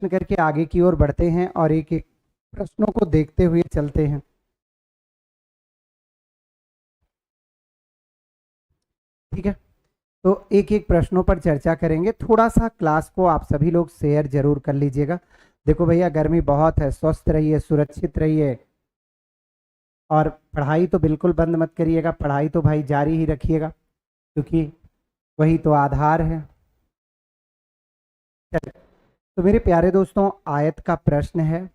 करके आगे की ओर बढ़ते हैं और एक एक प्रश्नों को देखते हुए चलते हैं। ठीक है, तो एक एक प्रश्नों पर चर्चा करेंगे। थोड़ा सा क्लास को आप सभी लोग शेयर जरूर कर लीजिएगा। देखो भैया, गर्मी बहुत है, स्वस्थ रहिए, सुरक्षित रहिए और पढ़ाई तो बिल्कुल बंद मत करिएगा। पढ़ाई तो भाई जारी ही रखिएगा, क्योंकि वही तो आधार है। चलिए, तो मेरे प्यारे दोस्तों, आयत का प्रश्न है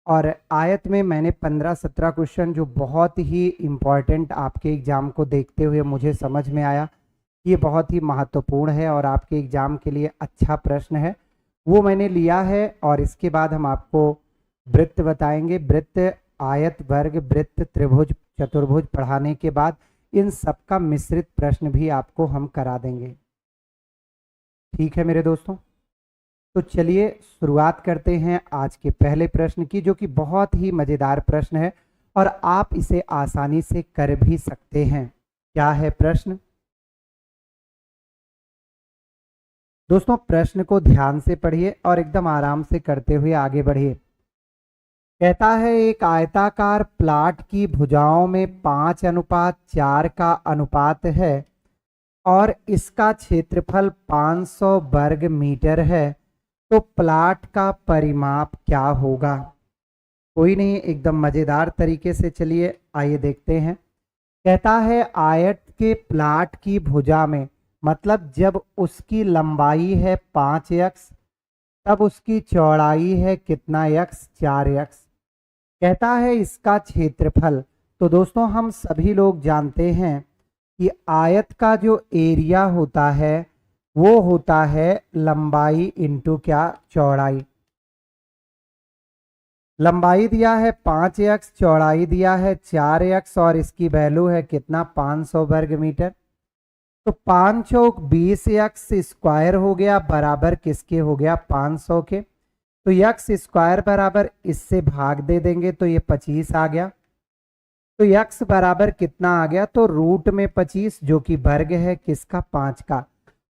और आयत में मैंने 15-17 क्वेश्चन जो बहुत ही इम्पॉर्टेंट आपके एग्जाम को देखते हुए मुझे समझ में आया, ये बहुत ही महत्वपूर्ण है और आपके एग्जाम के लिए अच्छा प्रश्न है, वो मैंने लिया है। और इसके बाद हम आपको वृत्त बताएंगे। वृत्त, आयत, वर्ग, वृत्त, त्रिभुज, चतुर्भुज पढ़ाने के बाद इन सबका मिश्रित प्रश्न भी आपको हम करा देंगे। ठीक है मेरे दोस्तों, तो चलिए शुरुआत करते हैं आज के पहले प्रश्न की, जो कि बहुत ही मजेदार प्रश्न है और आप इसे आसानी से कर भी सकते हैं। क्या है प्रश्न? दोस्तों, प्रश्न को ध्यान से पढ़िए और एकदम आराम से करते हुए आगे बढ़िए। कहता है, एक आयताकार प्लाट की भुजाओं में 5:4 का अनुपात है और इसका क्षेत्रफल 500 वर्ग मीटर है, तो प्लाट का परिमाप क्या होगा? कोई नहीं, एकदम मजेदार तरीके से चलिए आइए देखते हैं। कहता है, आयत के प्लाट की भुजा में, मतलब जब उसकी लंबाई है 5x, तब उसकी चौड़ाई है कितना x? 4x। कहता है इसका क्षेत्रफल। तो दोस्तों, हम सभी लोग जानते हैं कि आयत का जो एरिया होता है वो होता है लंबाई इंटू क्या? चौड़ाई। लंबाई दिया है 5x, चौड़ाई दिया है 4x और इसकी वैल्यू है कितना? 500 वर्ग मीटर। तो 5 चौक 20x स्क्वायर हो गया, बराबर किसके हो गया? 500 के। तो x स्क्वायर बराबर इससे भाग दे देंगे तो ये 25 आ गया। तो x बराबर कितना आ गया? तो रूट में 25, जो कि वर्ग है किसका? 5 का।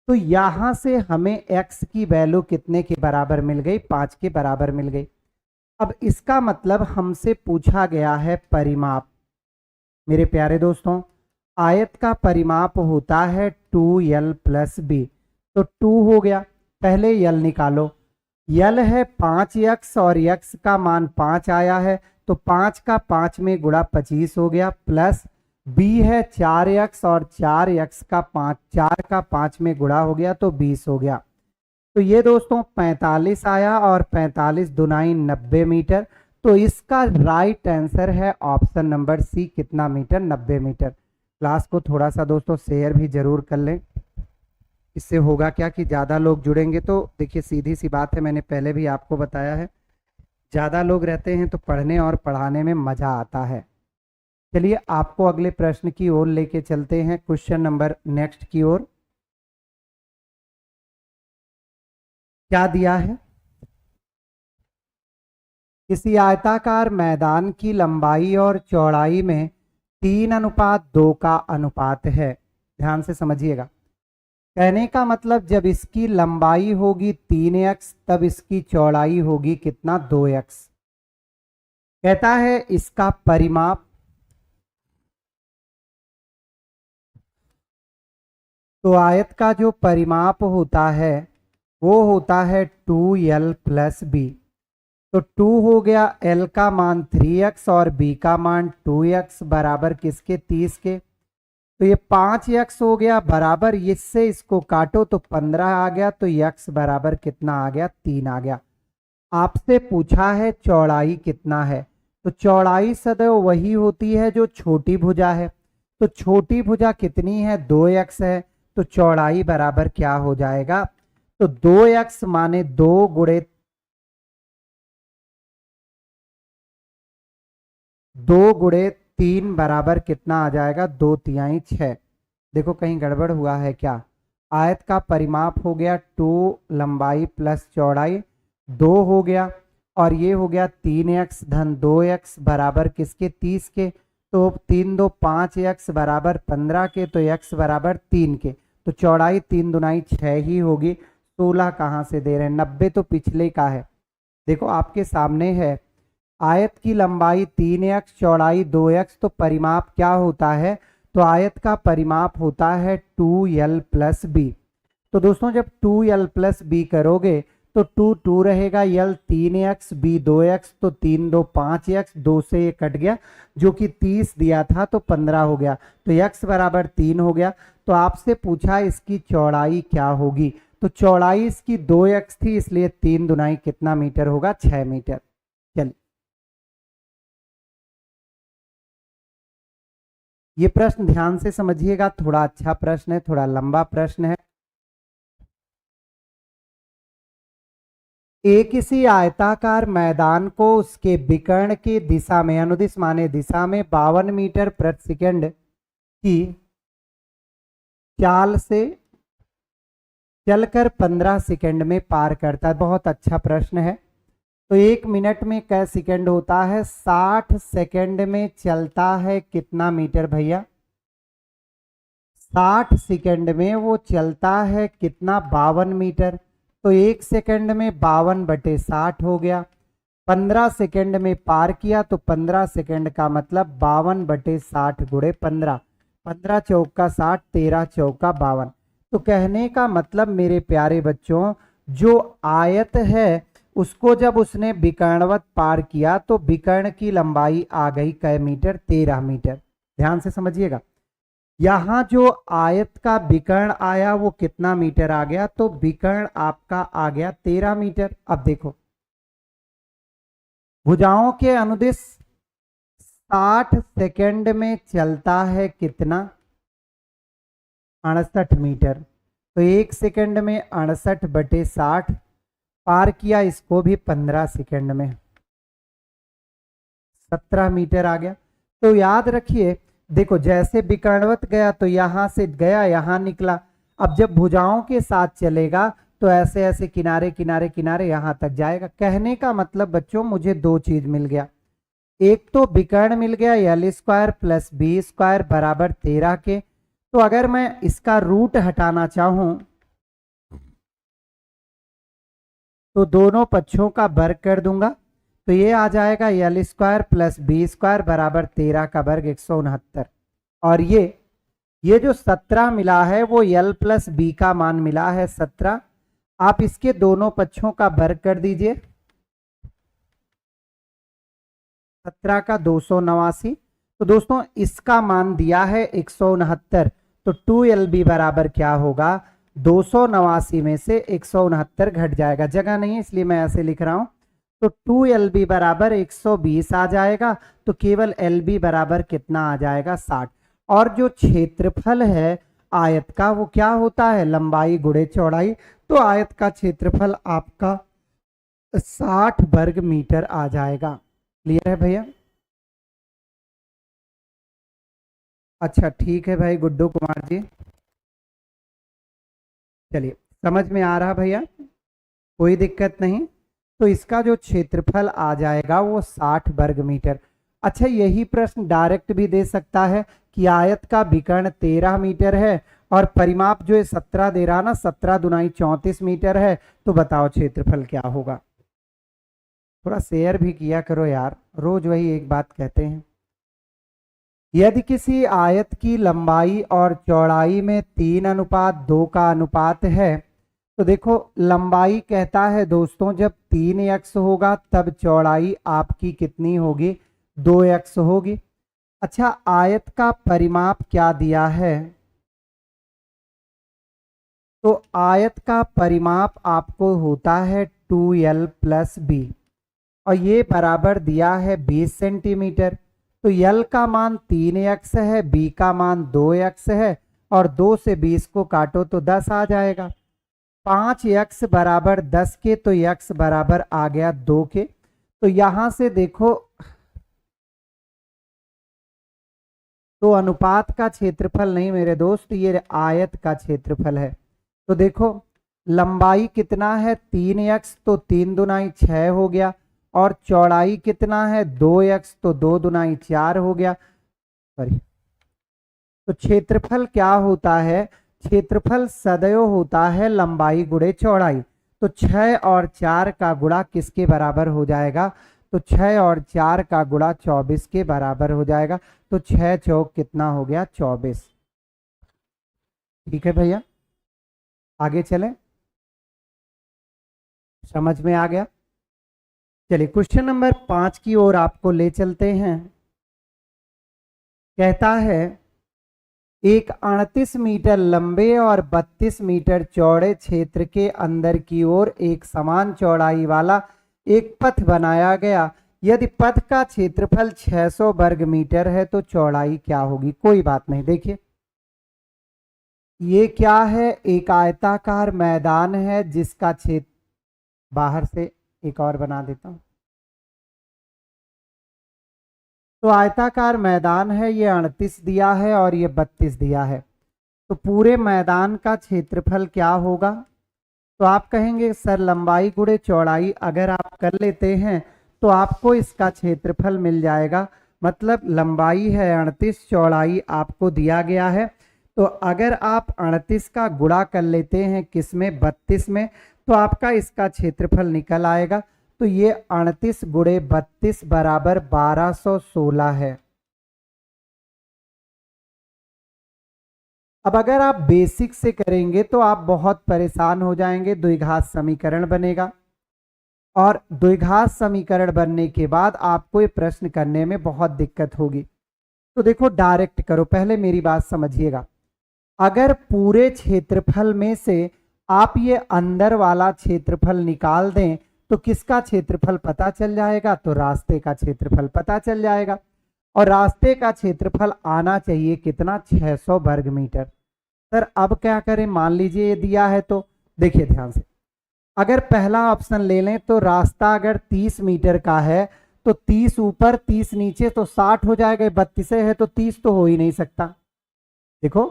तो यहां से हमें x की वैल्यू कितने के बराबर मिल गई? 5 के बराबर मिल गई। अब इसका मतलब हमसे पूछा गया है परिमाप। मेरे प्यारे दोस्तों, आयत का परिमाप होता है 2l + b। तो 2 हो गया, पहले l निकालो। यल है 5x और x का मान 5 आया है, तो 5 का 5 में गुणा 25 हो गया, प्लस b है 4x और 4x का 5, 4 का 5 में गुणा हो गया तो 20 हो गया। तो ये दोस्तों 45 आया और 45 दुनाई 90 मीटर। तो इसका राइट आंसर है ऑप्शन नंबर सी। कितना मीटर? 90 मीटर। क्लास को थोड़ा सा दोस्तों शेयर भी जरूर कर लें। इससे होगा क्या कि ज़्यादा लोग जुड़ेंगे तो देखिए, सीधी सी बात है, मैंने पहले भी आपको बताया है, ज़्यादा लोग रहते हैं तो पढ़ने और पढ़ाने में मज़ा आता है। चलिए आपको अगले प्रश्न की ओर लेके चलते हैं, क्वेश्चन नंबर नेक्स्ट की ओर। क्या दिया है? किसी आयताकार मैदान की लंबाई और चौड़ाई में 3:2 का अनुपात है। ध्यान से समझिएगा। कहने का मतलब जब इसकी लंबाई होगी 3x, तब इसकी चौड़ाई होगी कितना? 2x। कहता है इसका परिमाप। तो आयत का जो परिमाप होता है वो होता है 2l + b। तो 2 हो गया, l का मान 3x और b का मान 2x, बराबर किसके? 30 के। तो ये 5x हो गया, बराबर इससे इसको काटो तो 15 आ गया, तो x बराबर कितना आ गया? 3 आ गया। आपसे पूछा है चौड़ाई कितना है, तो चौड़ाई सदैव वही होती है जो छोटी भुजा है। तो छोटी भुजा कितनी है? 2x है। तो चौड़ाई बराबर क्या हो जाएगा? तो 2x माने 2 गुणे 3 बराबर कितना आ जाएगा? 2×3 = 6। देखो कहीं गड़बड़ हुआ है क्या? आयत का परिमाप हो गया 2 लंबाई प्लस चौड़ाई 2 हो गया, और ये हो गया 3x धन 2x बराबर किसके? 30 के। तो 3 2 5x बराबर 15 के, तो x बराबर 3 के। तो चौड़ाई 3 दुनाई 6 ही होगी। 16 कहाँ से दे रहे हैं, 90 तो पिछले का है। देखो आपके सामने है, आयत की लंबाई 3x चौड़ाई 2x, तो परिमाप क्या होता है, तो आयत का परिमाप होता है 2l प्लस बी। तो दोस्तों जब 2l प्लस बी करोगे तो 2 रहेगा, यल 3x बी 2x, तो 3 2 5x, 2 से ये कट गया जो कि 30 दिया था तो 15 हो गया, तो x बराबर 3 हो गया। तो आपसे पूछा इसकी चौड़ाई क्या होगी, तो चौड़ाई इसकी 2x थी, इसलिए 3 दुनाई कितना मीटर होगा, 6 मीटर। चलिए ये प्रश्न ध्यान से समझिएगा, थोड़ा अच्छा प्रश्न है, थोड़ा लंबा प्रश्न है। एक किसी आयताकार मैदान को उसके विकर्ण की दिशा में, अनुदिश माने दिशा में 52 मीटर प्रति सेकंड की चाल से चलकर 15 सेकंड में पार करता है। बहुत अच्छा प्रश्न है। तो 1 मिनट में कै सेकंड होता है, 60 सेकंड में चलता है कितना मीटर भैया, 60 सेकंड में वो चलता है कितना, 52 मीटर। तो 1 सेकंड में 52/60 हो गया। 15 सेकंड में पार किया तो 15 सेकंड का मतलब 52/60 गुणे 15, 15 चौका 60, 13 चौका 52। तो कहने का मतलब मेरे प्यारे बच्चों, जो आयत है उसको जब उसने विकर्णवत पार किया तो विकर्ण की लंबाई आ गई कै मीटर, 13 मीटर। ध्यान से समझिएगा, यहां जो आयत का विकर्ण आया वो कितना मीटर आ गया, तो विकर्ण आपका आ गया 13 मीटर। अब देखो भुजाओं के अनुदिश 60 सेकंड में चलता है कितना, 68 मीटर। तो 1 सेकंड में 68/60 पार किया, इसको भी 15 सेकंड में 17 मीटर आ गया। तो याद रखिए, देखो जैसे विकर्णवत गया तो यहां से गया यहां निकला। अब जब भुजाओं के साथ चलेगा तो ऐसे ऐसे किनारे किनारे किनारे यहां तक जाएगा। कहने का मतलब बच्चों मुझे दो चीज मिल गया, एक तो विकर्ण मिल गया l² प्लस b² बराबर 13 के। तो अगर मैं इसका रूट हटाना चाहूं तो दोनों पक्षों का वर्ग कर दूंगा, तो ये आ जाएगा l² प्लस b² बराबर 13 का वर्ग 169। और ये जो 17 मिला है वो l प्लस b का मान मिला है 17। आप इसके दोनों पक्षों का वर्ग कर दीजिए, 17 का 289। तो दोस्तों इसका मान दिया है 169, तो 2lb बराबर क्या होगा, 289 में से 169 घट जाएगा, जगह नहीं है इसलिए मैं ऐसे लिख रहा हूं। तो 2lb बराबर 120 आ जाएगा, तो केवल lb बराबर कितना आ जाएगा, 60। और जो क्षेत्रफल है आयत का वो क्या होता है, लंबाई गुणे चौड़ाई। तो आयत का क्षेत्रफल आपका 60 वर्ग मीटर आ जाएगा। क्लियर है भैया? अच्छा ठीक है भाई गुड्डू कुमार जी, चलिए समझ में आ रहा भैया, कोई दिक्कत नहीं। तो इसका जो क्षेत्रफल आ जाएगा वो 60 वर्ग मीटर। अच्छा यही प्रश्न डायरेक्ट भी दे सकता है कि आयत का विकर्ण 13 मीटर है और परिमाप जो है 17 दे रहा ना, 17 दुनाई 34 मीटर है, तो बताओ क्षेत्रफल क्या होगा। थोड़ा शेयर भी किया करो यार, रोज वही एक बात कहते हैं। यदि किसी आयत की लंबाई और चौड़ाई में 3:2 का अनुपात है, तो देखो लंबाई कहता है दोस्तों जब 3x होगा तब चौड़ाई आपकी कितनी होगी, 2x होगी। अच्छा आयत का परिमाप क्या दिया है, तो आयत का परिमाप आपको होता है 2l प्लस b, और ये बराबर दिया है 20 सेंटीमीटर। तो l का मान 3x है, b का मान 2x है, और 2 से 20 को काटो तो 10 आ जाएगा। 5x बराबर 10 के, तो x बराबर आ गया 2 के। तो यहां से देखो तो अनुपात का क्षेत्रफल नहीं मेरे दोस्त, ये आयत का क्षेत्रफल है। तो देखो लंबाई कितना है 3x, तो 3 दुनाई 6 हो गया, और चौड़ाई कितना है 2x, तो 2 दुनाई 4 हो गया। सॉरी, तो क्षेत्रफल क्या होता है, क्षेत्रफल सदैव होता है लंबाई गुणे चौड़ाई। तो 6 और 4 का गुणा किसके बराबर हो जाएगा? तो 6 और 4 का गुणा 24 के बराबर हो जाएगा। तो 6 चौक कितना हो गया? 24। ठीक है भैया, आगे चलें, समझ में आ गया? चलिए क्वेश्चन नंबर 5 की ओर आपको ले चलते हैं। कहता है एक 38 मीटर लंबे और 32 मीटर चौड़े क्षेत्र के अंदर की ओर एक समान चौड़ाई वाला एक पथ बनाया गया। यदि पथ का क्षेत्रफल 600 वर्ग मीटर है तो चौड़ाई क्या होगी? कोई बात नहीं, देखिए ये क्या है, एक आयताकार मैदान है जिसका क्षेत्र, बाहर से एक और बना देता हूं, तो आयताकार मैदान है, ये 38 दिया है और ये 32 दिया है। तो पूरे मैदान का क्षेत्रफल क्या होगा? तो आप कहेंगे सर लंबाई गुणे चौड़ाई अगर आप कर लेते हैं तो आपको इसका क्षेत्रफल मिल जाएगा। मतलब लंबाई है 38, चौड़ाई आपको दिया गया है। तो अगर आप 38 का गुणा कर लेते हैं किसमें? 32 में, तो आपका इसका क्षेत्रफल निकल आएगा। तो ये 38 गुणे 32 बराबर 1216 है। अब अगर आप बेसिक से करेंगे तो आप बहुत परेशान हो जाएंगे, द्विघात समीकरण बनेगा और द्विघात समीकरण बनने के बाद आपको ये प्रश्न करने में बहुत दिक्कत होगी। तो देखो डायरेक्ट करो, पहले मेरी बात समझिएगा। अगर पूरे क्षेत्रफल में से आप ये अंदर वाला क्षेत्रफल निकाल दें तो किसका क्षेत्रफल पता चल जाएगा? तो रास्ते का क्षेत्रफल पता चल जाएगा। और रास्ते का क्षेत्रफल आना चाहिए कितना? 600 वर्ग मीटर। सर अब क्या करें? मान लीजिए ये दिया है, तो देखिए ध्यान से, अगर पहला ऑप्शन ले लें तो रास्ता अगर 30 मीटर का है तो 30 ऊपर 30 नीचे तो 60 हो जाएगा। 32 है तो 30 तो हो ही नहीं सकता। देखो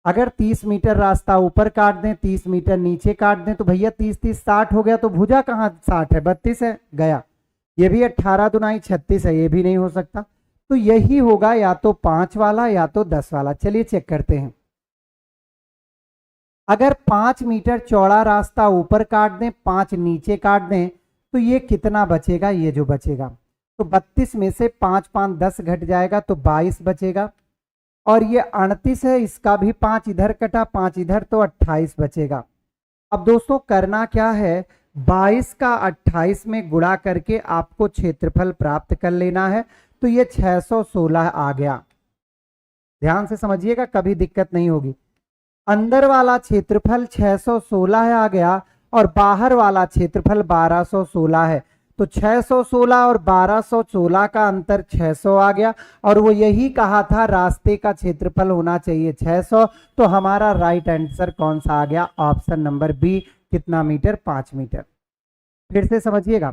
अगर 30 मीटर रास्ता ऊपर काट दें 30 मीटर नीचे काट दें तो भैया 30 30 60 हो गया। तो भुजा कहाँ 60 है? 32 है, गया। ये भी 18 दुनाई 36 है, ये भी नहीं हो सकता। तो यही होगा या तो 5 वाला या तो 10 वाला। चलिए चेक करते हैं। अगर 5 मीटर चौड़ा रास्ता ऊपर काट दें 5 नीचे काट दें तो ये कितना बचेगा? ये जो बचेगा तो 32 में से 5 5 10 घट जाएगा तो 22 बचेगा। और ये 38 है, इसका भी 5 इधर कटा 5 इधर तो 28 बचेगा। अब दोस्तों करना क्या है, 22 का 28 में गुणा करके आपको क्षेत्रफल प्राप्त कर लेना है। तो ये 616 आ गया। ध्यान से समझिएगा, कभी दिक्कत नहीं होगी। अंदर वाला क्षेत्रफल 616 आ गया और बाहर वाला क्षेत्रफल 1216 है। तो 616 और 1216 का अंतर 600 आ गया। और वो यही कहा था रास्ते का क्षेत्रफल होना चाहिए 600। तो हमारा राइट आंसर कौन सा आ गया? Option number B. कितना मीटर? 5 मीटर। फिर से समझिएगा,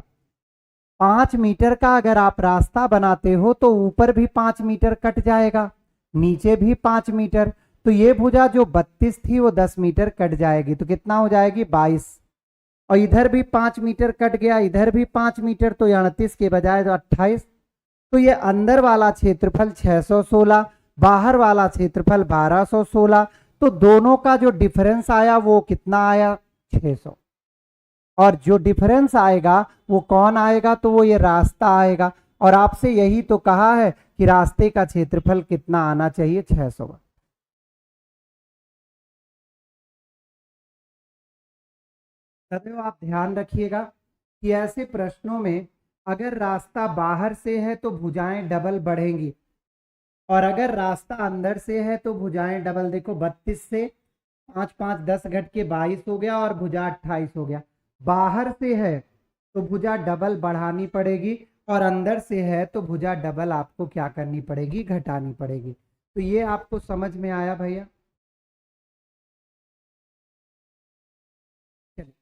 5 मीटर का अगर आप रास्ता बनाते हो तो ऊपर भी 5 मीटर कट जाएगा, नीचे भी 5 मीटर। तो ये भुजा जो 32 थी वो 10 मीटर कट जाएगी। तो कितना हो जाएगी? 22। और इधर भी 5 मीटर कट गया, इधर भी 5 मीटर, तो 38 के बजाय तो 28। तो ये अंदर वाला क्षेत्रफल 616, बाहर वाला क्षेत्रफल 1216। तो दोनों का जो डिफरेंस आया वो कितना आया? 600। और जो डिफरेंस आएगा वो कौन आएगा? तो वो ये रास्ता आएगा। और आपसे यही तो कहा है कि रास्ते का क्षेत्रफल कितना आना चाहिए? 600। सदैव आप ध्यान रखिएगा कि ऐसे प्रश्नों में अगर रास्ता बाहर से है तो भुजाएं डबल बढ़ेंगी और अगर रास्ता अंदर से है तो भुजाएं डबल। देखो 32 से 5 5 10 घट के 22 हो गया और भुजा 28 हो गया। बाहर से है तो भुजा डबल बढ़ानी पड़ेगी और अंदर से है तो भुजा डबल आपको क्या करनी पड़ेगी? घटानी पड़ेगी। तो ये आपको समझ में आया भैया? चलिए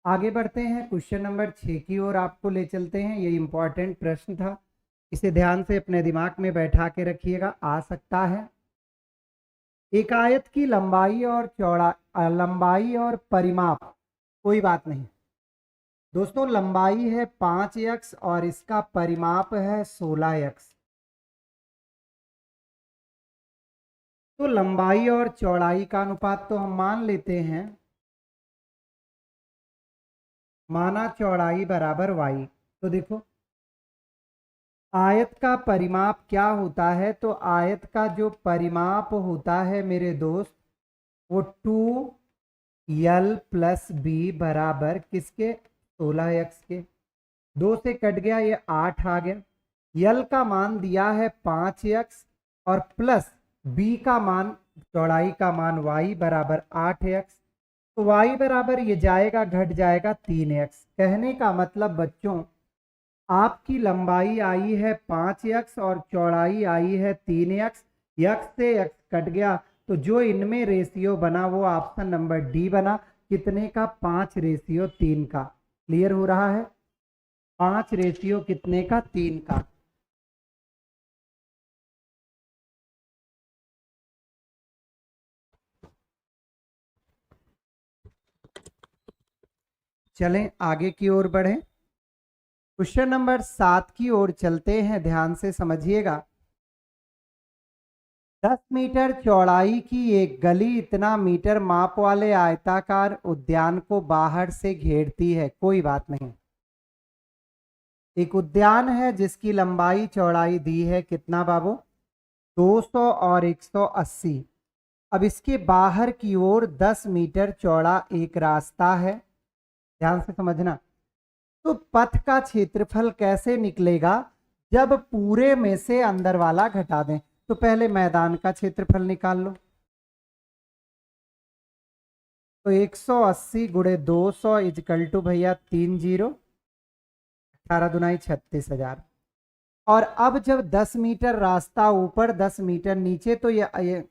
आगे बढ़ते हैं, क्वेश्चन नंबर 6 की ओर आपको ले चलते हैं। ये इंपॉर्टेंट प्रश्न था, इसे ध्यान से अपने दिमाग में बैठा के रखिएगा, आ सकता है। एक आयत की लंबाई और लंबाई और परिमाप, कोई बात नहीं दोस्तों, लंबाई है 5x और इसका परिमाप है 16x। तो लंबाई और चौड़ाई का अनुपात तो हम मान लेते हैं, माना चौड़ाई बराबर y। तो देखो आयत का परिमाप क्या होता है, तो आयत का जो परिमाप होता है मेरे दोस्त वो 2l प्लस बी बराबर किसके, 16x के। 2 से कट गया, ये 8 आ गया। यल का मान दिया है 5x और प्लस बी का मान, चौड़ाई का मान y बराबर 8x। तो y बराबर ये जाएगा, घट जाएगा 3x। कहने का मतलब बच्चों आपकी लंबाई आई है 5x और चौड़ाई आई है 3x। x से x कट गया, तो जो इनमें रेशियो बना वो ऑप्शन नंबर डी बना। कितने का, 5:3 का। क्लियर हो रहा है, 5 रेशियो कितने का, 3 का। चलें आगे की ओर बढ़ें। क्वेश्चन नंबर 7 की ओर चलते हैं, ध्यान से समझिएगा। 10 मीटर चौड़ाई की एक गली इतना मीटर माप वाले आयताकार उद्यान को बाहर से घेरती है। कोई बात नहीं, एक उद्यान है जिसकी लंबाई चौड़ाई दी है कितना बाबू, 200 और 180। अब इसके बाहर की ओर 10 मीटर चौड़ा एक रास्ता है। ध्यान से समझना। तो पथ का क्षेत्रफल कैसे निकलेगा, जब पूरे में से अंदर वाला घटा दें। तो पहले मैदान का क्षेत्रफल निकाल लो। तो 180 गुणे 200 इजकल टू भैया 30, 18 दुनाई 36,000। और अब जब 10 मीटर रास्ता ऊपर 10 मीटर नीचे, तो ये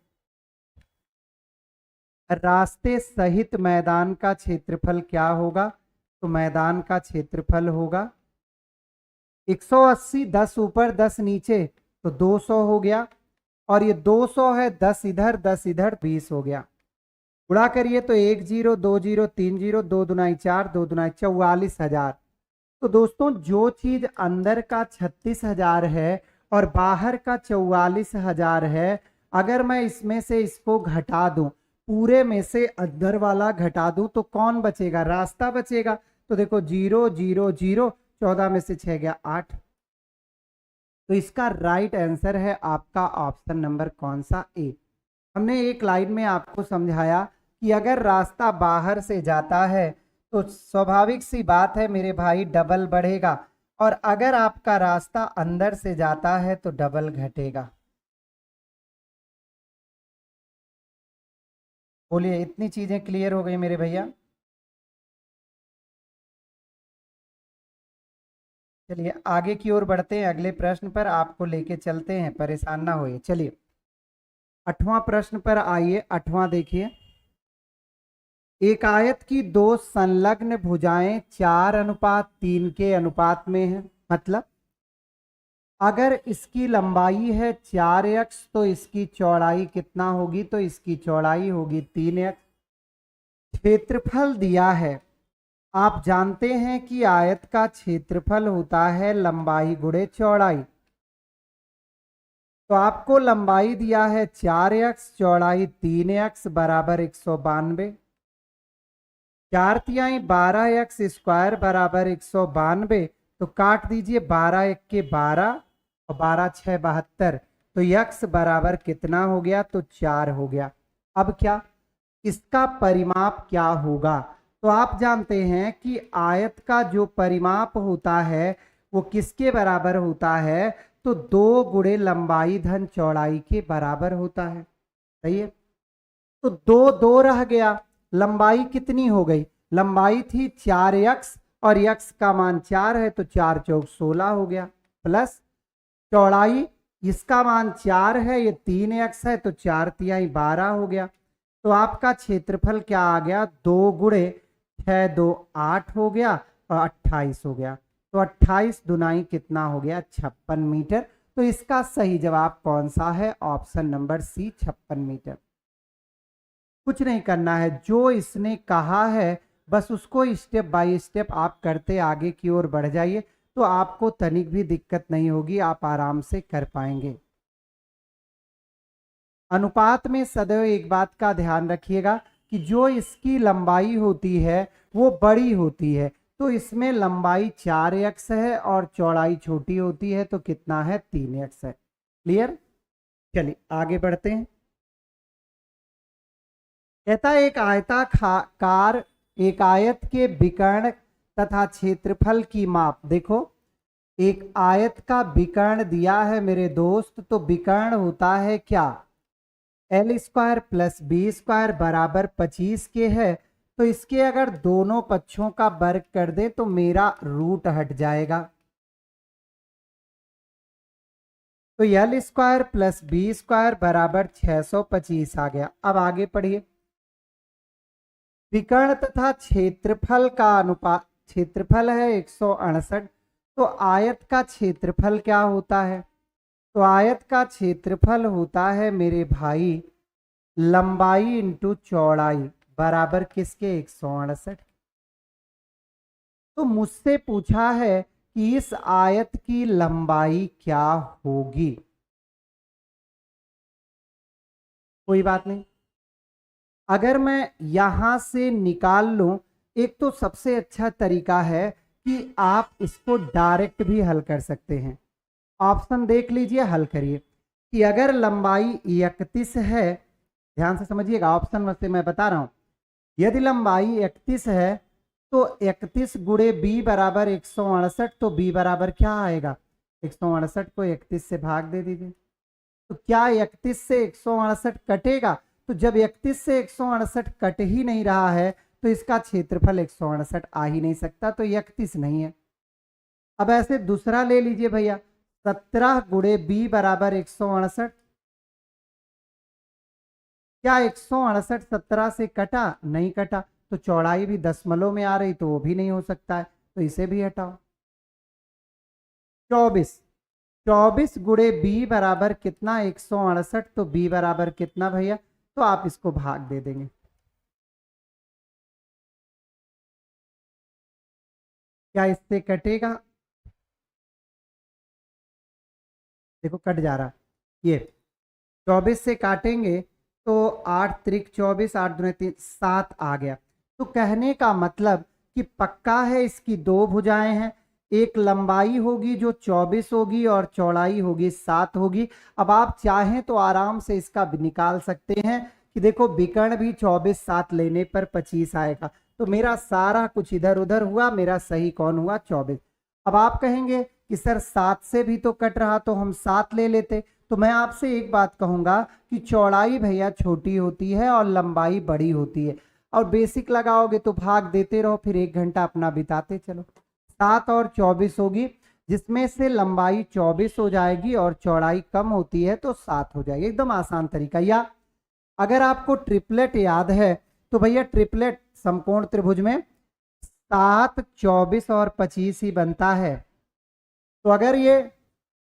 रास्ते सहित मैदान का क्षेत्रफल क्या होगा, तो मैदान का क्षेत्रफल होगा 180, 10 ऊपर 10 नीचे, तो 200 हो गया। और ये 200 है, 10 इधर 10 इधर, 20 हो गया। गुणा करिए तो 1 0 2 0 3 0, 2 दुनाई 4, 2 दुनाई 44,000। तो दोस्तों जो चीज अंदर का 36,000 है और बाहर का 44,000 है, अगर मैं इसमें से इसको घटा दूं, पूरे में से अंदर वाला घटा दूं, तो कौन बचेगा, रास्ता बचेगा। तो देखो 0 0 0, 14 में से 6 गया 8। तो इसका राइट आंसर है आपका ऑप्शन नंबर कौन सा, ए। हमने एक लाइन में आपको समझाया कि अगर रास्ता बाहर से जाता है तो स्वाभाविक सी बात है मेरे भाई, डबल बढ़ेगा। और अगर आपका रास्ता अंदर से जाता है तो डबल घटेगा। बोलिए, इतनी चीजें क्लियर हो गई मेरे भैया। चलिए आगे की ओर बढ़ते हैं, अगले प्रश्न पर आपको लेके चलते हैं, परेशान ना होइए। चलिए 8वां प्रश्न पर आइए। 8वां देखिए, एक आयत की दो संलग्न भुजाएं 4:3 के अनुपात में है। मतलब अगर इसकी लंबाई है 4x तो इसकी चौड़ाई कितना होगी, तो इसकी चौड़ाई होगी 3x। क्षेत्रफल दिया है। आप जानते हैं कि आयत का क्षेत्रफल होता है लंबाई गुणे चौड़ाई। तो आपको लंबाई दिया है 4x, चौड़ाई 3x बराबर 192। 4 12x स्क्वायर बराबर 192। तो काट दीजिए, 12 1 के 12 और 12 6 72। तो x बराबर कितना हो गया, तो 4 हो गया। अब क्या, इसका परिमाप क्या होगा। तो आप जानते हैं कि आयत का जो परिमाप होता है वो किसके बराबर होता है, तो 2 गुणे लंबाई धन चौड़ाई के बराबर होता है। सही है। तो 2 2 रह गया, लंबाई कितनी हो गई, लंबाई थी 4x और x का मान 4 है, तो 4 चौक 16 हो गया। प्लस चौड़ाई, इसका मान 4 है, ये 3x है, तो 4 तिहाई 12 हो गया। तो आपका क्षेत्रफल क्या आ गया, 2 गुणे 6 2 8 हो गया और 28 हो गया। तो 28 दुनाई कितना हो गया, 56 मीटर। तो इसका सही जवाब कौन सा है, ऑप्शन नंबर सी, 56 मीटर। कुछ नहीं करना है, जो इसने कहा है बस उसको स्टेप बाय स्टेप आप करते आगे की ओर बढ़ जाइए, तो आपको तनिक भी दिक्कत नहीं होगी, आप आराम से कर पाएंगे। अनुपात में सदैव एक बात का ध्यान रखिएगा कि जो इसकी लंबाई होती है वो बड़ी होती है, तो इसमें लंबाई 4x है और चौड़ाई छोटी होती है, तो कितना है 3x है। क्लियर? चलिए आगे बढ़ते हैं। कहता है एक आयताकार एक आयत के विकर्ण तथा क्षेत्रफल की माप। देखो एक आयत का विकर्ण दिया है मेरे दोस्त, तो विकर्ण होता है क्या, l² + b² बराबर 25 के है। तो इसके अगर दोनों पक्षों का वर्ग कर दे तो मेरा रूट हट जाएगा। तो l² + b² बराबर 625 आ गया। अब आगे पढ़िए। विकर्ण तथा क्षेत्रफल का अनुपात, क्षेत्रफल है 168, तो आयत का क्षेत्रफल क्या होता है, तो आयत का क्षेत्रफल होता है मेरे भाई लंबाई इंटू चौड़ाई बराबर किसके 168। तो मुझसे पूछा है कि इस आयत की लंबाई क्या होगी। कोई बात नहीं, अगर मैं यहां से निकाल लूं, एक तो सबसे अच्छा तरीका है कि आप इसको डायरेक्ट भी हल कर सकते हैं। ऑप्शन देख लीजिए, हल करिए कि अगर लंबाई 31 है, ध्यान से समझिएगा, ऑप्शन में से मैं बता रहा हूं, यदि लंबाई 31 है तो 31 गुणे b बराबर 168, तो b बराबर क्या आएगा, 168 को 31 से भाग दे दीजिए। तो क्या 31 से 168 कटेगा, तो जब 31 से 168 कट ही नहीं रहा है तो इसका क्षेत्रफल 168 आ ही नहीं सकता, तो 31 नहीं है। अब ऐसे दूसरा ले लीजिए भैया, 17 गुणे b बराबर 168, क्या 168 17 से कटा, नहीं कटा, तो चौड़ाई भी दशमलव में आ रही, तो वो भी नहीं हो सकता है, तो इसे भी हटाओ। 24 गुणे b बराबर कितना 168, तो b बराबर कितना भैया, तो आप इसको भाग दे देंगे। क्या इससे कटेगा, देखो कट जा रहा, ये 24 से काटेंगे तो 8 त्रिक 24, 8 दूने 3, 7 आ गया। तो कहने का मतलब कि पक्का है इसकी दो भुजाएं हैं, एक लंबाई होगी जो 24 होगी और चौड़ाई होगी 7 होगी। अब आप चाहें तो आराम से इसका निकाल सकते हैं कि देखो विकर्ण भी 24 7 लेने पर 25 आएगा, तो मेरा सारा कुछ इधर उधर हुआ, मेरा सही कौन हुआ 24। अब आप कहेंगे कि सर 7 से भी तो कट रहा, तो हम 7 ले लेते। तो मैं आपसे एक बात कहूंगा कि चौड़ाई भैया छोटी होती है और लंबाई बड़ी होती है, और बेसिक लगाओगे तो भाग देते रहो, फिर 1 घंटा अपना बिताते चलो। 7 और 24 होगी, जिसमें से लंबाई 24 हो जाएगी और चौड़ाई कम होती है तो 7 हो जाएगी। एकदम आसान तरीका। या अगर आपको ट्रिपलेट याद है तो भैया ट्रिपलेट समकोण त्रिभुज में 7 24 और 25 ही बनता है। तो अगर ये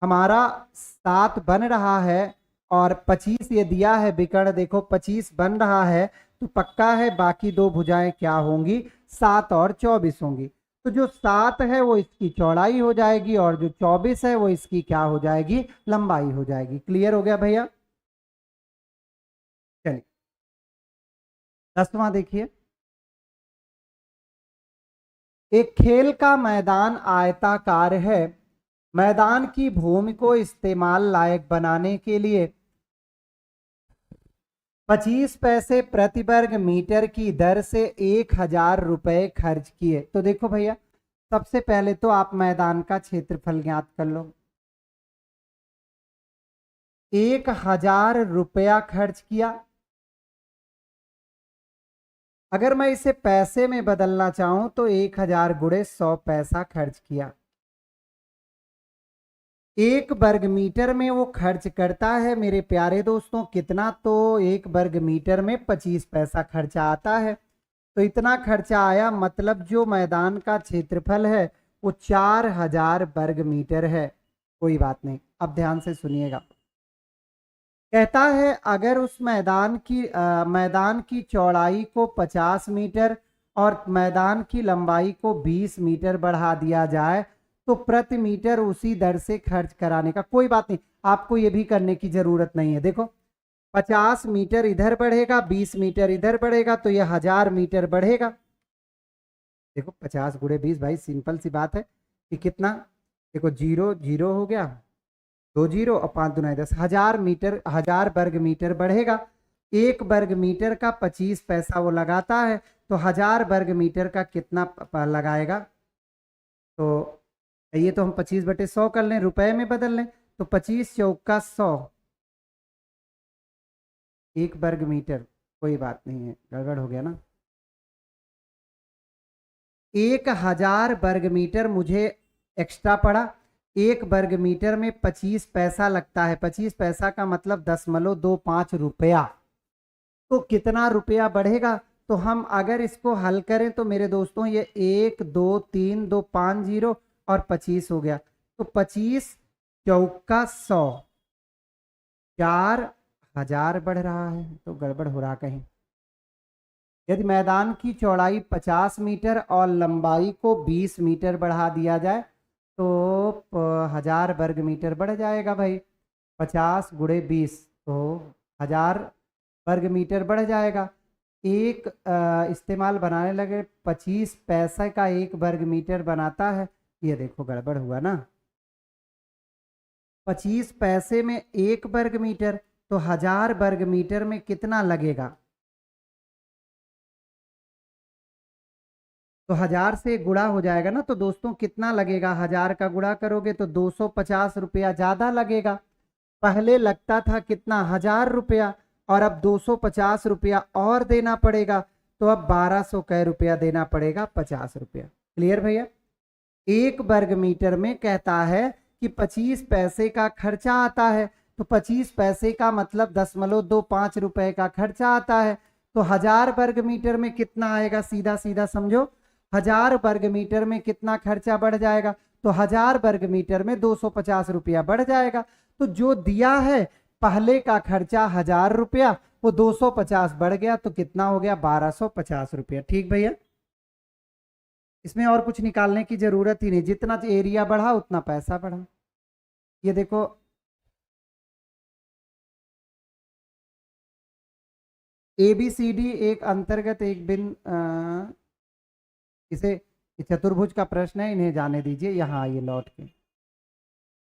हमारा 7 बन रहा है और 25 ये दिया है विकर्ण, देखो 25 बन रहा है, तो पक्का है बाकी दो भुजाएं क्या होंगी, 7 और 24 होंगी। तो जो 7 है वो इसकी चौड़ाई हो जाएगी और जो 24 है वो इसकी क्या हो जाएगी, लंबाई हो जाएगी। क्लियर हो गया भैया? चलिए 10वां देखिए। एक खेल का मैदान आयताकार है, मैदान की भूमि को इस्तेमाल लायक बनाने के लिए 25 पैसे प्रति वर्ग मीटर की दर से 1000 रुपए खर्च किए। तो देखो भैया सबसे पहले तो आप मैदान का क्षेत्रफल ज्ञात कर लो। 1000 रुपया खर्च किया, अगर मैं इसे पैसे में बदलना चाहूं तो 1000 गुणे 100 पैसा खर्च किया। 1 वर्ग मीटर में वो खर्च करता है मेरे प्यारे दोस्तों कितना, तो 1 वर्ग मीटर में 25 पैसा खर्चा आता है। तो इतना खर्चा आया, मतलब जो मैदान का क्षेत्रफल है वो 4000 वर्ग मीटर है। कोई बात नहीं, अब ध्यान से सुनिएगा। कहता है अगर उस मैदान की चौड़ाई को 50 मीटर और मैदान की लंबाई को 20 मीटर बढ़ा दिया जाए तो प्रति मीटर उसी दर से खर्च कराने का। कोई बात नहीं, आपको ये भी करने की जरूरत नहीं है। देखो 50 मीटर इधर बढ़ेगा, 20 मीटर इधर बढ़ेगा, तो ये 1000 मीटर बढ़ेगा। देखो 50 गुणे 20 भाई सिंपल सी बात है कि कितना, देखो 0 0 हो गया, 2 0 और 5 दूना 10, 1000 मीटर, 1000 वर्ग मीटर बढ़ेगा। 1 वर्ग मीटर का 25 पैसा वो लगाता है, तो 1000 वर्ग मीटर का कितना लगाएगा। तो ये तो हम 25/100 कर लें, रुपए में बदल लें, तो 25 चौका 100, 1 वर्ग मीटर, कोई बात नहीं है, गड़बड़ हो गया ना। 1000 वर्ग मीटर मुझे एक्स्ट्रा पड़ा। 1 वर्ग मीटर में 25 पैसा लगता है, 25 पैसा का मतलब 0.25 रुपया। तो कितना रुपया बढ़ेगा, तो हम अगर इसको हल करें तो मेरे दोस्तों ये 1 2 3 2 5 0 और 25 हो गया, तो 25 चौका 100, 4000 बढ़ रहा है, तो गड़बड़ हो रहा कहीं। यदि मैदान की चौड़ाई 50 मीटर और लंबाई को 20 मीटर बढ़ा दिया जाए तो 1000 वर्ग मीटर बढ़ जाएगा भाई। 50 गुणे 20 तो 1000 वर्ग मीटर बढ़ जाएगा। एक इस्तेमाल बनाने लगे, 25 पैसे का 1 वर्ग मीटर बनाता है, ये देखो गड़बड़ हुआ ना। 25 पैसे में 1 वर्ग मीटर, तो 1000 वर्ग मीटर में कितना लगेगा, तो 1000 से गुणा हो जाएगा ना, तो दोस्तों कितना लगेगा, 1000 का गुणा करोगे तो 250 रुपया ज्यादा लगेगा। पहले लगता था कितना, 1000 रुपया, और अब 250 रुपया और देना पड़ेगा, तो अब 1200 कै रुपया देना पड़ेगा, 50 रुपया। क्लियर भैया। 1 वर्ग मीटर में कहता है कि 25 पैसे का खर्चा आता है, तो 25 पैसे का मतलब 0.25 रुपए का खर्चा आता है, तो 1000 वर्ग मीटर में कितना आएगा, सीधा सीधा समझो, 1000 वर्ग मीटर में कितना खर्चा बढ़ जाएगा, तो 1000 वर्ग मीटर में 250 रुपया बढ़ जाएगा। तो जो दिया है पहले का खर्चा 1000 रुपया, वो 250 बढ़ गया, तो कितना हो गया, 1250 रुपया। ठीक भैया, इसमें और कुछ निकालने की जरूरत ही नहीं, जितना एरिया बढ़ा उतना पैसा बढ़ा। ये देखो ABCD एक अंतर्गत एक बिन इसे चतुर्भुज का प्रश्न है, इन्हें जाने दीजिए। यहाँ आइए लौट के,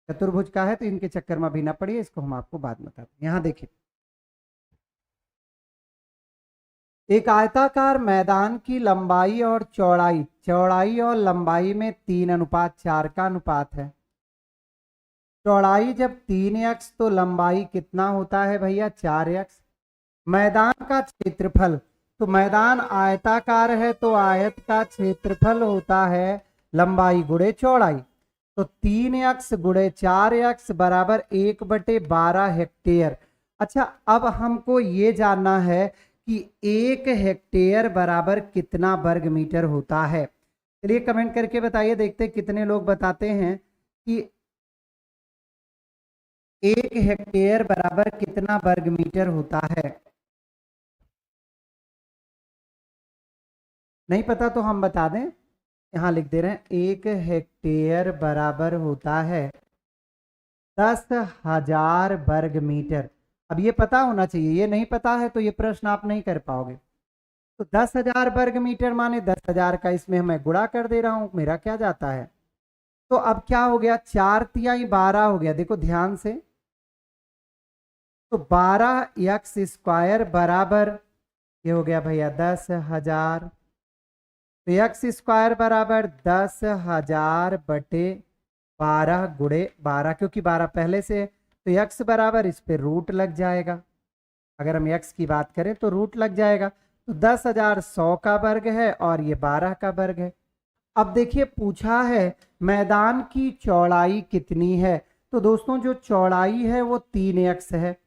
चतुर्भुज का है तो इनके चक्कर में अभी ना पड़िए, इसको हम आपको बाद में बताते हैं। यहाँ देखिए, एक आयताकार मैदान की लंबाई और चौड़ाई, चौड़ाई और लंबाई में 3:4 का अनुपात है। चौड़ाई जब 3x तो लंबाई कितना होता है भैया, 4x। मैदान का क्षेत्रफल, तो मैदान आयताकार है तो आयत का क्षेत्रफल होता है लंबाई गुणे चौड़ाई, तो 3x गुणे 4x बराबर 1/12 हेक्टेयर। अच्छा, अब हमको ये जानना है कि 1 हेक्टेयर बराबर कितना वर्ग मीटर होता है। चलिए कमेंट करके बताइए, देखते कितने लोग बताते हैं कि 1 हेक्टेयर बराबर कितना वर्ग मीटर होता है। नहीं पता तो हम बता दें, यहां लिख दे रहे हैं, 1 हेक्टेयर बराबर होता है 10,000 वर्ग मीटर। अब ये पता होना चाहिए, ये नहीं पता है तो ये प्रश्न आप नहीं कर पाओगे। तो 10,000 वर्ग मीटर माने 10,000 का इसमें मैं गुणा कर दे रहा हूं, मेरा क्या जाता है। तो अब क्या हो गया, 4×3=12 हो गया, देखो ध्यान से, तो 12x² बराबर ये हो गया भैया 10,000, तो x² बराबर 10,000/12 गुणे 12, क्योंकि 12 पहले से, तो x बराबर इस पे रूट लग जाएगा। अगर हम x की बात करें तो रूट लग जाएगा, तो 10,000 100 का वर्ग है और ये 12 का वर्ग है। अब देखिए पूछा है मैदान की चौड़ाई कितनी है, तो दोस्तों जो चौड़ाई है वो 3x है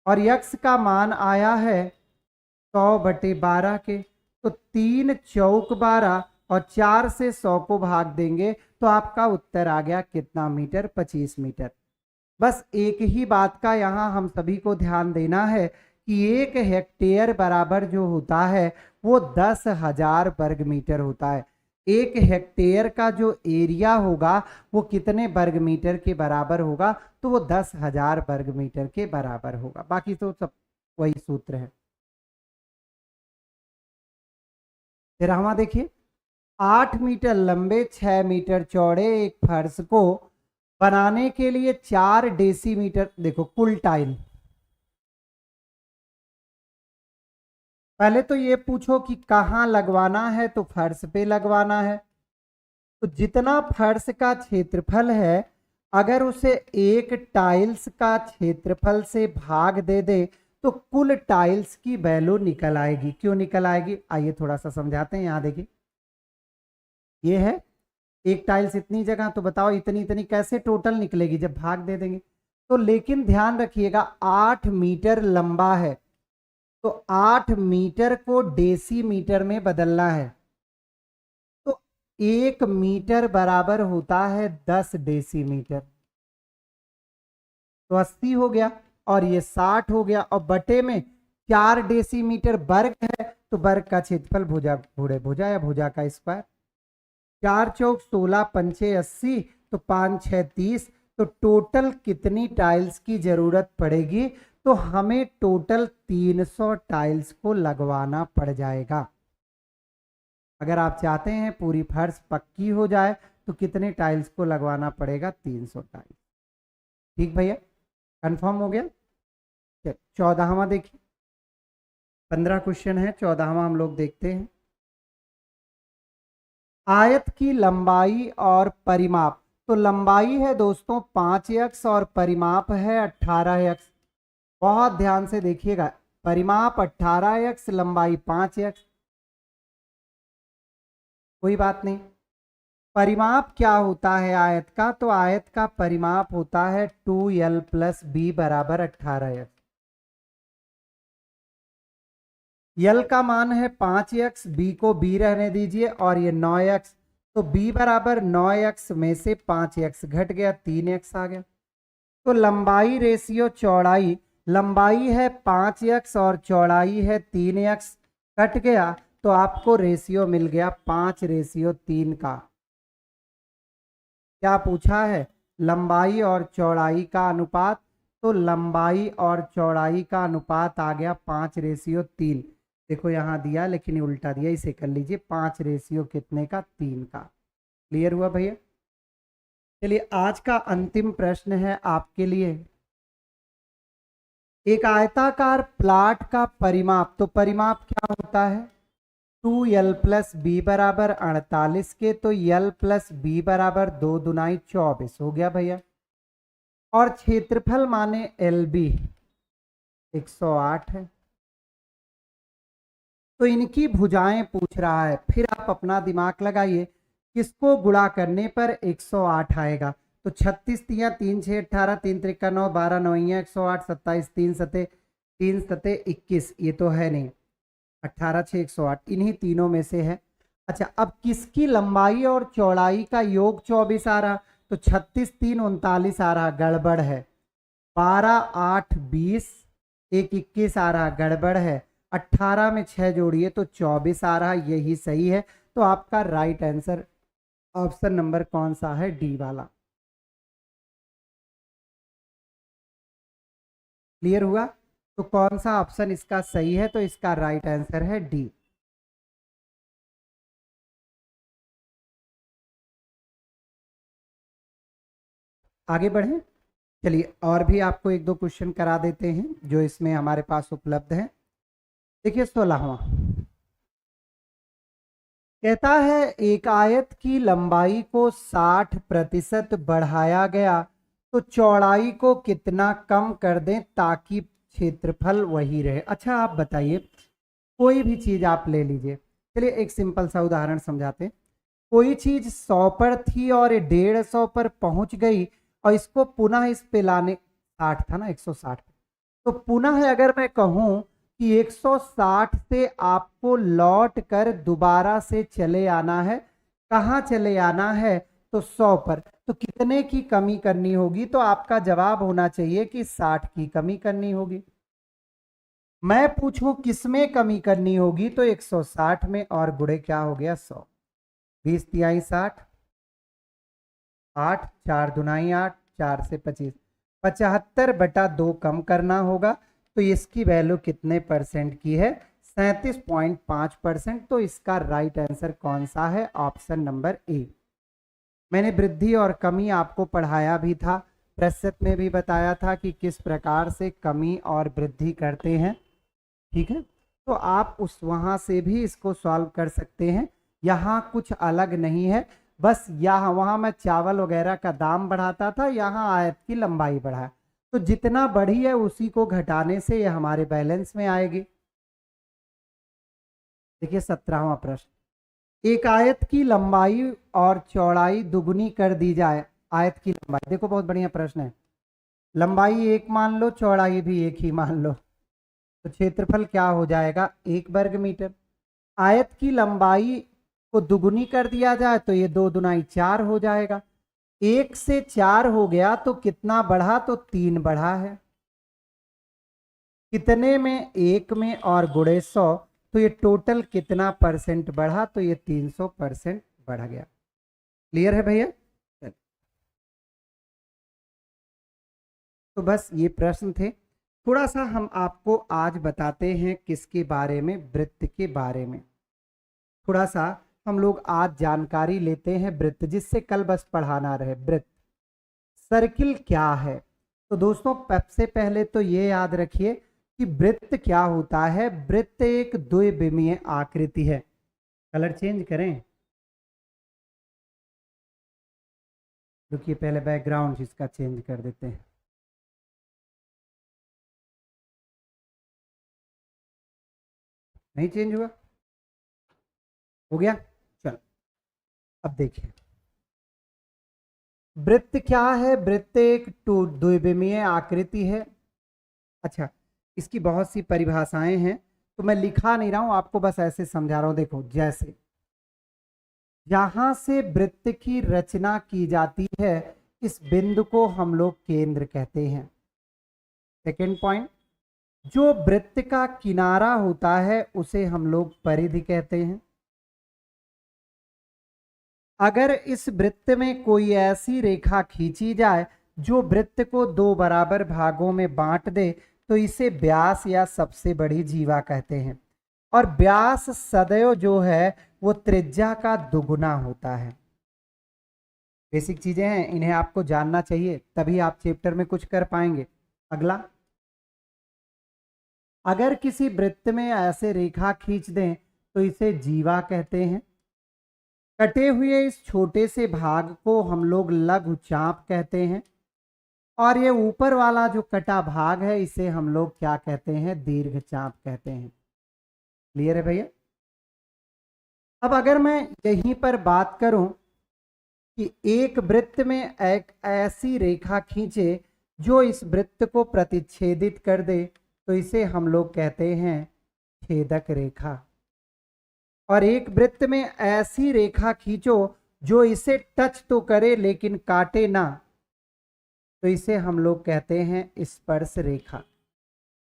और x का मान आया है 100/12 के, तो 3 चौक 12 और 4 से 100 को भाग देंगे तो आपका उत्तर आ गया कितना मीटर, 25 मीटर। बस एक ही बात का यहाँ हम सभी को ध्यान देना है कि 1 हेक्टेयर बराबर जो होता है वो 10,000 वर्ग मीटर होता है। 1 हेक्टेयर का जो एरिया होगा वो कितने वर्ग मीटर के बराबर होगा, तो वो 10,000 वर्ग मीटर के बराबर होगा। बाकी तो सब वही सूत्र है। फिर हम देखिए 8 मीटर लंबे 6 मीटर चौड़े एक फर्श को बनाने के लिए 4 डेसीमीटर, देखो कुल टाइल, पहले तो ये पूछो कि कहाँ लगवाना है, तो फर्श पे लगवाना है। तो जितना फर्श का क्षेत्रफल है अगर उसे एक टाइल्स का क्षेत्रफल से भाग दे दे तो कुल टाइल्स की वैल्यू निकल आएगी। क्यों निकल आएगी, आइए थोड़ा सा समझाते हैं। यहां देखिए ये है एक टाइल्स इतनी जगह, तो बताओ इतनी इतनी कैसे टोटल निकलेगी जब भाग दे देंगे। तो लेकिन ध्यान रखिएगा 8 मीटर लंबा है तो 8 मीटर को डेसीमीटर में बदलना है। तो 1 मीटर बराबर होता है 10 डेसीमीटर, तो 80 हो गया और ये 60 हो गया, और बटे में 4 डेसीमीटर वर्ग है तो वर्ग का क्षेत्रफल भुजा भूरे भुजा या भुजा का स्क्वायर। 4 चौक 16 पंचे 80, तो 5 6 30, तो टोटल कितनी टाइल्स की जरूरत पड़ेगी, तो हमें टोटल 300 टाइल्स को लगवाना पड़ जाएगा। अगर आप चाहते हैं पूरी फर्श पक्की हो जाए तो कितने टाइल्स को लगवाना पड़ेगा, 300 टाइल्स। ठीक भैया, कंफर्म हो गया। 14वां देखिए, 15 क्वेश्चन है, 14वां हम लोग देखते हैं। आयत की लंबाई और परिमाप, तो लंबाई है दोस्तों 5x और परिमाप है 18x। बहुत ध्यान से देखिएगा, परिमाप 18x, लंबाई 5x, कोई बात नहीं। परिमाप क्या होता है आयत का, तो आयत का परिमाप होता है 2l + b बराबर 18x। यल का मान है 5x, बी को बी रहने दीजिए, और ये 9x, तो b बराबर 9x में से 5x घट गया, 3x आ गया। तो लंबाई रेशियो चौड़ाई, लंबाई है 5x और चौड़ाई है 3x, कट गया तो आपको रेशियो मिल गया 5:3 का। क्या पूछा है, लंबाई और चौड़ाई का अनुपात, तो लंबाई और चौड़ाई का अनुपात आ गया 5:3। देखो यहाँ दिया लेकिन ये उल्टा दिया, इसे कर लीजिए 5 रेशियो कितने का, 3 का। क्लियर हुआ भैया। चलिए आज का अंतिम प्रश्न है आपके लिए। एक आयताकार प्लाट का परिमाप, तो परिमाप क्या होता है, 2l + b बराबर 48 के, तो l + b बराबर 2 दूनाई 24 हो गया भैया। और क्षेत्रफल माने LB 108 है। तो इनकी भुजाएं पूछ रहा है, फिर आप अपना दिमाग लगाइए, किसको गुणा करने पर 108 आएगा। तो 36 तिया 3 6 18, 3 त्रिका 9, 12 9 108, 27 3 सते 21, ये तो है नहीं, 18 6 108, इन्हीं तीनों में से है। अच्छा अब किसकी लंबाई और चौड़ाई का योग 24 आ रहा, तो 36 3 39 आ रहा, गड़बड़ है। 12 8 20, 1 21 आ रहा, गड़बड़ है। 18 में 6 जोड़िए तो 24 आ रहा, यही सही है। तो आपका राइट आंसर ऑप्शन नंबर कौन सा है, डी वाला। क्लियर हुआ, तो कौन सा ऑप्शन इसका सही है, तो इसका राइट आंसर है डी। आगे बढ़े, चलिए और भी आपको एक दो क्वेश्चन करा देते हैं जो इसमें हमारे पास उपलब्ध है। देखिए 16वां कहता है एक आयत की लंबाई को 60% बढ़ाया गया तो चौड़ाई को कितना कम कर दें ताकि क्षेत्रफल वही रहे। अच्छा आप बताइए, कोई भी चीज आप ले लीजिए, चलिए एक सिंपल सा उदाहरण समझाते हैं। कोई चीज 100 पर थी और 150 पर पहुंच गई और इसको पुनः इस पे लाने, 60 था ना 160, तो पुनः अगर मैं कहूं कि 160 से आपको लौट कर दोबारा से चले आना है, कहाँ चले आना है, तो 100 पर, तो कितने की कमी करनी होगी, तो आपका जवाब होना चाहिए कि 60 की कमी करनी होगी। मैं पूछूं किस में कमी करनी होगी, तो 160 में, और गुणे क्या हो गया 100। 20 तिहाई 60, 8, 4 दुनाई 8, 4 से 25, 75/2 कम करना होगा। तो इसकी वैल्यू कितने परसेंट की है? 37.5%। तो इसका राइट आंसर कौन सा है? Option number A. मैंने वृद्धि और कमी आपको पढ़ाया भी था, प्रतिशत में भी बताया था कि किस प्रकार से कमी और वृद्धि करते हैं। ठीक है, तो आप उस वहां से भी इसको सॉल्व कर सकते हैं। यहाँ कुछ अलग नहीं है, बस यहाँ वहां मैं चावल वगैरह का दाम बढ़ाता था, यहाँ आयत की लंबाई बढ़ा। तो जितना बढ़ी है उसी को घटाने से ये हमारे बैलेंस में आएगी। देखिए 17वां प्रश्न, एक आयत की लंबाई और चौड़ाई दुगुनी कर दी जाए। आयत की लंबाई, देखो बहुत बढ़िया प्रश्न है। लंबाई 1 मान लो, चौड़ाई भी 1 ही मान लो, तो क्षेत्रफल क्या हो जाएगा? 1 वर्ग मीटर। आयत की लंबाई को दुगुनी कर दिया जाए तो ये 2 दुनाई 4 हो जाएगा। 1 से 4 हो गया तो कितना बढ़ा? तो 3 बढ़ा है। कितने में? 1 में और गुणे 100, तो ये टोटल कितना परसेंट बढ़ा? तो ये 300% बढ़ गया। क्लियर है भैया? तो बस ये प्रश्न थे। थोड़ा सा हम आपको आज बताते हैं किसके बारे में? वृत्त के बारे में। थोड़ा सा हम लोग आज जानकारी लेते हैं वृत्त, जिससे कल बस पढ़ाना रहे। वृत्त, सर्किल क्या है? तो दोस्तों सबसे पहले तो ये याद रखिए कि वृत्त क्या होता है। वृत्त एक द्विविमीय आकृति है। कलर चेंज करें, रुकिए पहले बैकग्राउंड इसका चेंज कर देते हैं। नहीं चेंज हुआ? हो गया? चलो अब देखिए वृत्त क्या है। वृत्त एक द्विविमीय आकृति है। अच्छा, इसकी बहुत सी परिभाषाएं हैं, तो मैं लिखा नहीं रहा हूं, आपको बस ऐसे समझा रहा हूं। देखो, जैसे जहां से वृत्त की रचना की जाती है, इस बिंदु को हम लोग केंद्र कहते हैं। सेकेंड पॉइंट, जो वृत्त का किनारा होता है उसे हम लोग परिधि कहते हैं। अगर इस वृत्त में कोई ऐसी रेखा खींची जाए जो वृत्त को 2 बराबर भागों में बांट दे, तो इसे व्यास या सबसे बड़ी जीवा कहते हैं। और व्यास सदैव जो है वो त्रिज्या का दुगुना होता है। बेसिक चीजें हैं, इन्हें आपको जानना चाहिए, तभी आप चैप्टर में कुछ कर पाएंगे। अगला, अगर किसी वृत्त में ऐसे रेखा खींच दें तो इसे जीवा कहते हैं। कटे हुए इस छोटे से भाग को हम लोग लघु चाप कहते हैं। और ये ऊपर वाला जो कटा भाग है इसे हम लोग क्या कहते हैं? दीर्घ चाप कहते हैं। क्लियर है भैया? अब अगर मैं यहीं पर बात करूं कि एक वृत्त में एक ऐसी रेखा खींचे जो इस वृत्त को प्रतिच्छेदित कर दे, तो इसे हम लोग कहते हैं छेदक रेखा। और एक वृत्त में ऐसी रेखा खींचो जो इसे टच तो करे लेकिन काटे ना, तो इसे हम लोग कहते हैं स्पर्श रेखा।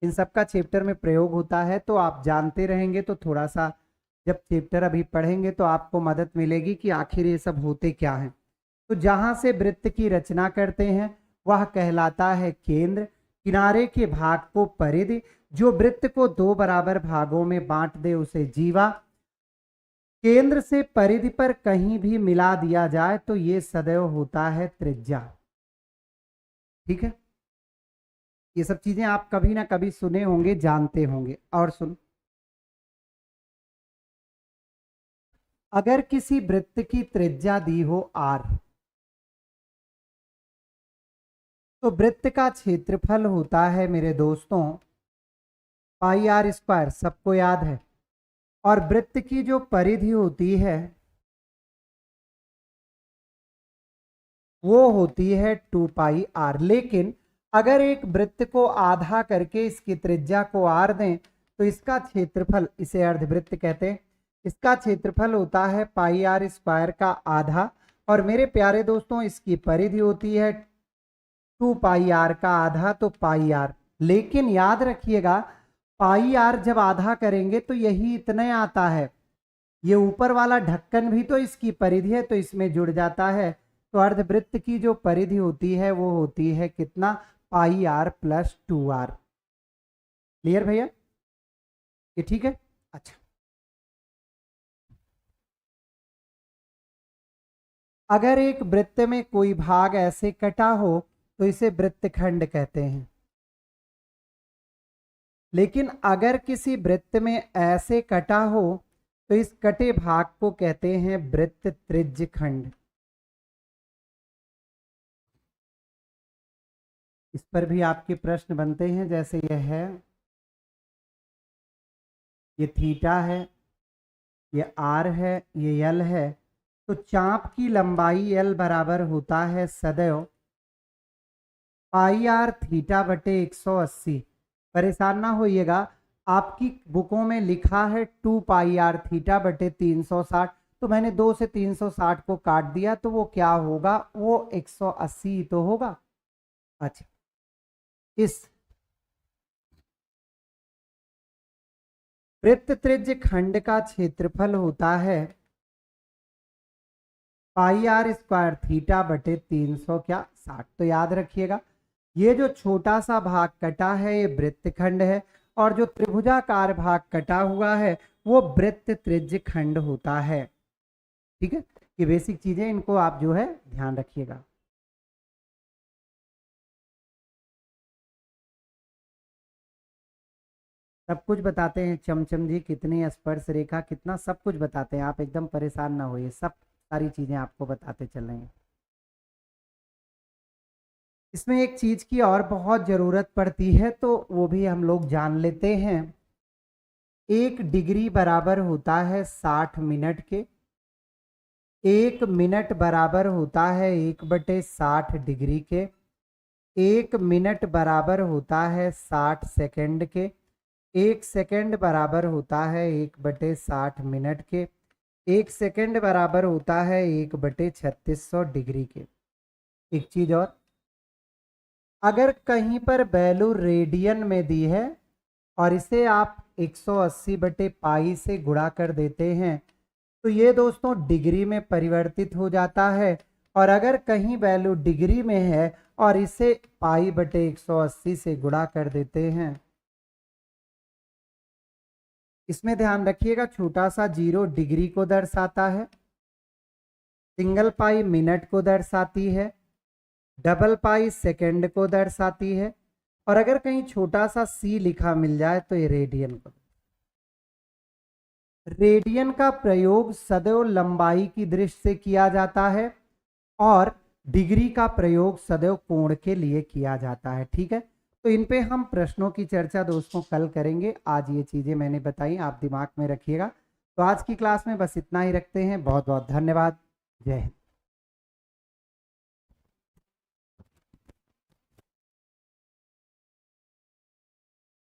इन सब का चैप्टर में प्रयोग होता है, तो आप जानते रहेंगे, तो थोड़ा सा जब चैप्टर अभी पढ़ेंगे तो आपको मदद मिलेगी कि आखिर ये सब होते क्या हैं। तो जहां से वृत्त की रचना करते हैं वह कहलाता है केंद्र। किनारे के भाग को परिधि, जो वृत्त को 2 बराबर भागों में बांट दे उसे जीवा। केंद्र से परिधि पर कहीं भी मिला दिया जाए तो ये सदैव होता है त्रिज्या। ठीक है, ये सब चीजें आप कभी ना कभी सुने होंगे, जानते होंगे। और सुन, अगर किसी वृत्त की त्रिज्या दी हो r, तो वृत्त का क्षेत्रफल होता है मेरे दोस्तों पाई r स्क्वायर, सबको याद है। और वृत्त की जो परिधि होती है वो होती है 2 पाई r। लेकिन अगर एक वृत्त को आधा करके इसकी त्रिज्या को r दें तो इसका क्षेत्रफल, इसे अर्धवृत्त कहते हैं, इसका क्षेत्रफल होता है पाई r स्क्वायर का आधा। और मेरे प्यारे दोस्तों इसकी परिधि होती है 2 पाई r का आधा, तो पाई r। लेकिन याद रखिएगा पाई r जब आधा करेंगे तो यही इतने आता है, ये ऊपर वाला ढक्कन भी तो इसकी परिधि है, तो इसमें जुड़ जाता है। तो अर्धवृत्त की जो परिधि होती है वो होती है कितना, पाई आर प्लस 2r। क्लियर भैया, ये ठीक है। अच्छा, अगर एक वृत्त में कोई भाग ऐसे कटा हो तो इसे वृत्तखंड कहते हैं, लेकिन अगर किसी वृत्त में ऐसे कटा हो तो इस कटे भाग को कहते हैं वृत्त त्रिज्य खंड। इस पर भी आपके प्रश्न बनते हैं, जैसे यह है, ये थीटा है, ये आर है, ये यल है। तो चाप की लंबाई एल बराबर होता है सदैव पाई आर थीटा बटे 180। परेशान ना होइएगा, आपकी बुकों में लिखा है 2 पाई आर थीटा बटे 360, तो मैंने 2 से 360 को काट दिया, तो वो क्या होगा, वो 180 तो होगा। अच्छा, इस वृत्त त्रिज्य खंड का क्षेत्रफल होता है पाई आर स्क्वायर थीटा बटे 360। तो याद रखिएगा, ये जो छोटा सा भाग कटा है ये वृत्तखंड है, और जो त्रिभुजाकार भाग कटा हुआ है वो वृत्त त्रिज्य खंड होता है। ठीक है, ये बेसिक चीजें, इनको आप जो है ध्यान रखिएगा। सब कुछ बताते हैं चमचम जी, कितनी स्पर्श रेखा, कितना सब कुछ बताते हैं, आप एकदम परेशान ना होइए, सब सारी चीजें आपको बताते चल रहे हैं। इसमें एक चीज की और बहुत जरूरत पड़ती है, तो वो भी हम लोग जान लेते हैं। 1 डिग्री बराबर होता है 60 मिनट के, 1 मिनट बराबर होता है 1/60 डिग्री के, 1 मिनट बराबर होता है 60 सेकंड के, 1 सेकंड बराबर होता है 1/60 मिनट के, 1 सेकंड बराबर होता है 1/3600 डिग्री के। एक चीज और, अगर कहीं पर वैल्यू रेडियन में दी है और इसे आप 180/पाई से गुणा कर देते हैं तो ये दोस्तों डिग्री में परिवर्तित हो जाता है, और अगर कहीं वैल्यू डिग्री में है और इसे पाई/180 से गुणा कर देते हैं, इसमें ध्यान रखिएगा छोटा सा 0 डिग्री को दर्शाता है, सिंगल पाई मिनट को दर्शाती है, डबल पाई सेकंड को दर्शाती है, और अगर कहीं छोटा सा सी लिखा मिल जाए तो ये रेडियन को। रेडियन का प्रयोग सदैव लंबाई की दृष्टि से किया जाता है और डिग्री का प्रयोग सदैव कोण के लिए किया जाता है। ठीक है, तो इन पे हम प्रश्नों की चर्चा दोस्तों कल करेंगे। आज ये चीजें मैंने बताई, आप दिमाग में रखिएगा। तो आज की क्लास में बस इतना ही रखते हैं। बहुत बहुत धन्यवाद। जय हिंद।